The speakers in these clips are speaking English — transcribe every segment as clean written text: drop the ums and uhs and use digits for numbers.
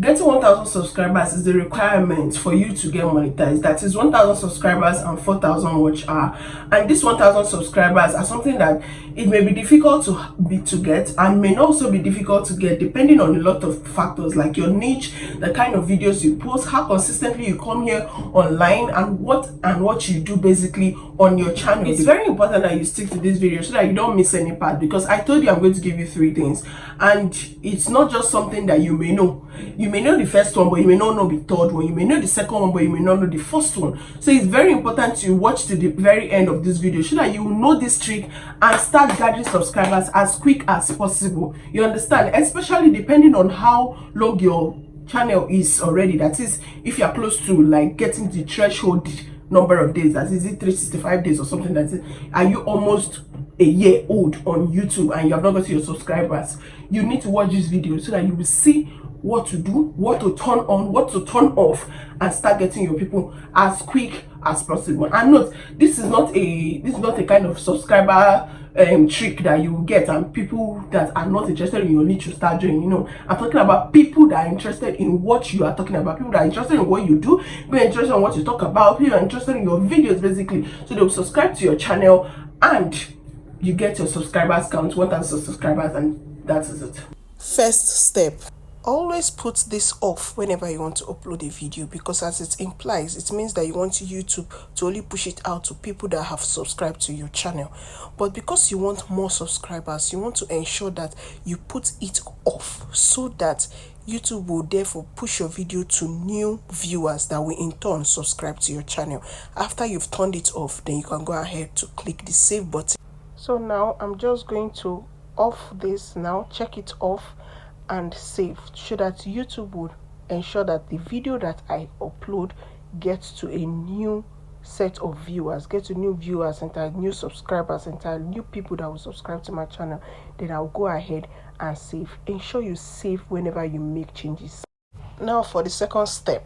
Getting 1,000 subscribers is the requirement for you to get monetized. That is 1,000 subscribers and 4,000 watch hour. And this 1,000 subscribers are something that it may be difficult to get, and may also be difficult to get depending on a lot of factors like your niche, the kind of videos you post, how consistently you come here online, and what you do basically on your channel. It's very important that you stick to this video so that you don't miss any part, because I told you I'm going to give you 3 things, and it's not just something that you may know. You may know the first one, but you may not know the third one. You may know the second one, but you may not know the first one. So it's very important to watch to the very end of this video so that you know this trick and start gathering subscribers as quick as possible. You understand? Especially depending on how long your channel is already. That is, if you're close to like getting the threshold number of days, that is it 365 days or something, that is, are you almost a year old on YouTube and you have not got your subscribers, you need to watch this video so that you will see what to do, what to turn on, what to turn off, and start getting your people as quick as possible. And note, this is not a kind of subscriber trick that you will get and people that are not interested in your niche to start doing. You know, I'm talking about people that are interested in what you are talking about, people that are interested in what you do, people are interested in what you talk about, people are interested in your videos basically. So they will subscribe to your channel and you get your subscribers count, 1,000 subscribers, and that is it. First step: always put this off whenever you want to upload a video, because as it implies, it means that you want YouTube to only push it out to people that have subscribed to your channel. But because you want more subscribers, you want to ensure that you put it off so that YouTube will therefore push your video to new viewers that will in turn subscribe to your channel. After you've turned it off, then you can go ahead to click the save button. So now I'm just going to off this now, check it off and save, so that YouTube would ensure that the video that I upload gets to a new set of viewers, get to new viewers, entire new subscribers, entire new people that will subscribe to my channel. Then I'll go ahead and save. Ensure you save whenever you make changes. Now for the second step.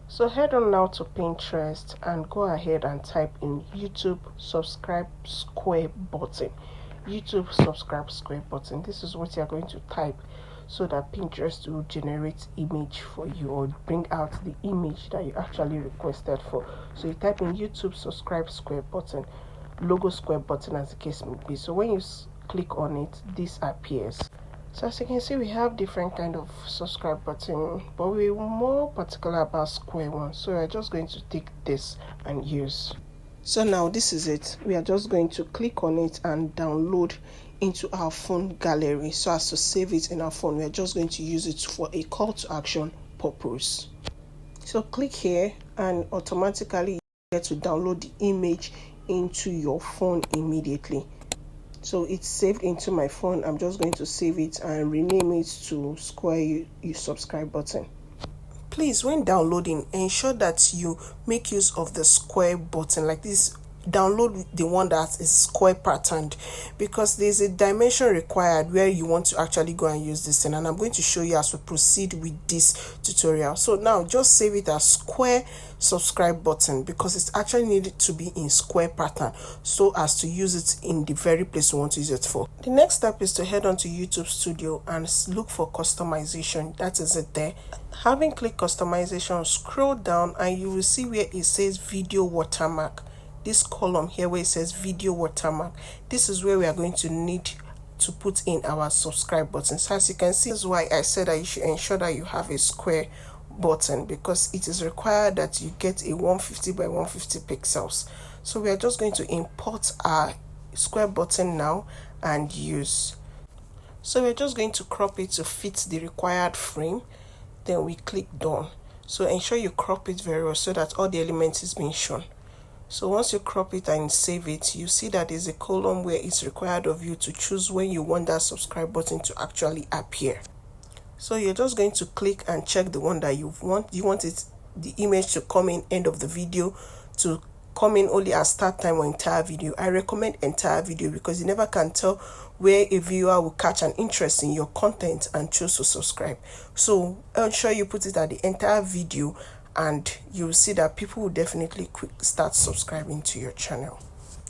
So head on now to Pinterest and go ahead and type in YouTube subscribe square button. YouTube subscribe square button. This is what you're going to type so that Pinterest will generate image for you, or bring out the image that you actually requested for. So you type in YouTube subscribe square button, logo square button as the case may be. So when you click on it, this appears. So as you can see, we have different kind of subscribe button, but we're more particular about square one. So we're just going to take this and use. So now this is it. We are just going to click on it and download into our phone gallery so as to save it in our phone. We are just going to use it for a call to action purpose. So click here and automatically you get to download the image into your phone immediately. So it's saved into my phone. I'm just going to save it and rename it to square you subscribe button. Please, when downloading, ensure that you make use of the square button like this. Download the one that is square patterned, because there's a dimension required where you want to actually go and use this thing, and I'm going to show you as we proceed with this tutorial. So now just save it as square subscribe button, because it's actually needed to be in square pattern so as to use it in the very place you want to use it for. The next step is to head on to YouTube Studio and look for customization. That is it there. Having clicked customization, scroll down and you will see where it says video watermark. This column here where it says video watermark, this is where we are going to need to put in our subscribe button. So as you can see, this is why I said that you should ensure that you have a square button, because it is required that you get a 150 by 150 pixels. So we are just going to import our square button now and use. So we're just going to crop it to fit the required frame. Then we click done. So ensure you crop it very well so that all the elements is being shown. So once you crop it and save it, you see that there's a column where it's required of you to choose when you want that subscribe button to actually appear. So you're just going to click and check the one that you want. You want it, the image to come in end of the video, to come in only at start time or entire video. I recommend entire video because you never can tell where a viewer will catch an interest in your content and choose to subscribe. So ensure you put it at the entire video, and you'll see that people will definitely start subscribing to your channel.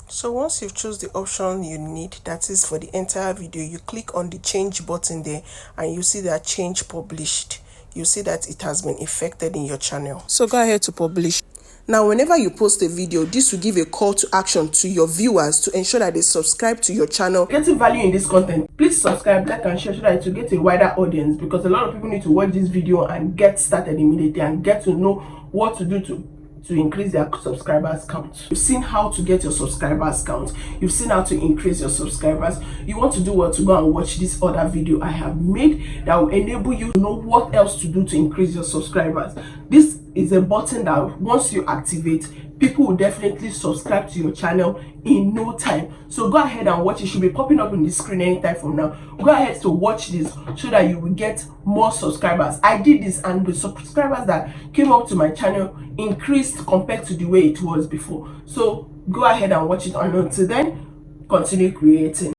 So once you've chosen the option you need, that is for the entire video, you click on the change button there and you see that change published. you see that it has been effected in your channel. So go ahead to publish. Now, whenever you post a video, this will give a call to action to your viewers to ensure that they subscribe to your channel. Getting value in this content, please subscribe, like, and share so that to get a wider audience, because a lot of people need to watch this video and get started immediately and get to know what to do to increase their subscribers count. You've seen how to get your subscribers count. You've seen how to increase your subscribers. You want to do what? To go and watch this other video I have made that will enable you to know what else to do to increase your subscribers. This is a button that once you activate, people will definitely subscribe to your channel in no time. So go ahead and watch it. Should be popping up in the screen anytime from now. Go ahead to watch this so that you will get more subscribers. I did this and the subscribers that came up to my channel increased compared to the way it was before. So go ahead and watch it, and until then, continue creating.